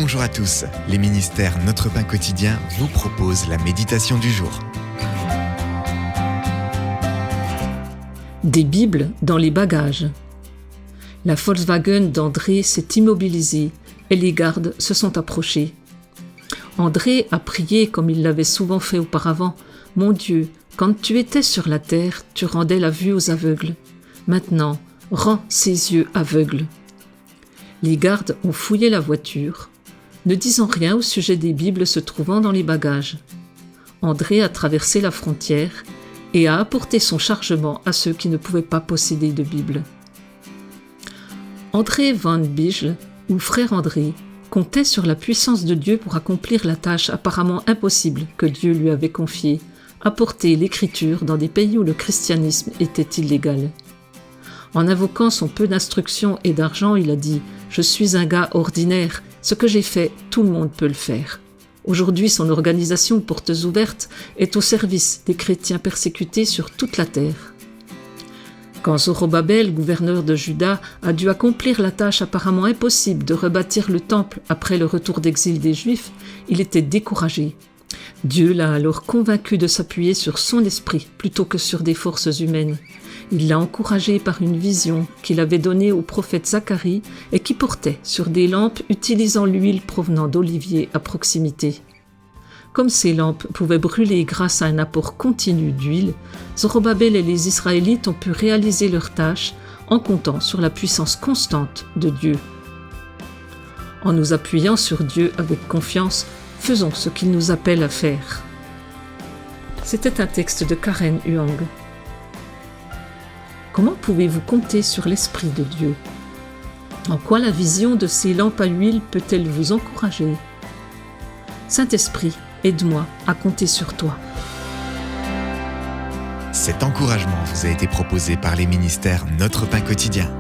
Bonjour à tous, les ministères Notre Pain Quotidien vous proposent la méditation du jour. Des Bibles dans les bagages. La Volkswagen d'André s'est immobilisée et les gardes se sont approchés. André a prié comme il l'avait souvent fait auparavant. « Mon Dieu, quand tu étais sur la terre, tu rendais la vue aux aveugles. Maintenant, rends ses yeux aveugles. » Les gardes ont fouillé la voiture, ne disant rien au sujet des Bibles se trouvant dans les bagages. André a traversé la frontière et a apporté son chargement à ceux qui ne pouvaient pas posséder de Bible. André van Bijl, ou frère André, comptait sur la puissance de Dieu pour accomplir la tâche apparemment impossible que Dieu lui avait confiée, apporter l'écriture dans des pays où le christianisme était illégal. En invoquant son peu d'instruction et d'argent, il a dit « Je suis un gars ordinaire, ce que j'ai fait, tout le monde peut le faire ». Aujourd'hui, son organisation Portes Ouvertes est au service des chrétiens persécutés sur toute la terre. Quand Zorobabel, gouverneur de Juda, a dû accomplir la tâche apparemment impossible de rebâtir le temple après le retour d'exil des Juifs, il était découragé. Dieu l'a alors convaincu de s'appuyer sur son esprit plutôt que sur des forces humaines. Il l'a encouragé par une vision qu'il avait donnée au prophète Zacharie et qui portait sur des lampes utilisant l'huile provenant d'oliviers à proximité. Comme ces lampes pouvaient brûler grâce à un apport continu d'huile, Zorobabel et les Israélites ont pu réaliser leur tâche en comptant sur la puissance constante de Dieu. En nous appuyant sur Dieu avec confiance, faisons ce qu'il nous appelle à faire. C'était un texte de Karen Huang. Comment pouvez-vous compter sur l'Esprit de Dieu? En quoi la vision de ces lampes à huile peut-elle vous encourager? Saint-Esprit, aide-moi à compter sur toi. Cet encouragement vous a été proposé par les ministères Notre Pain Quotidien.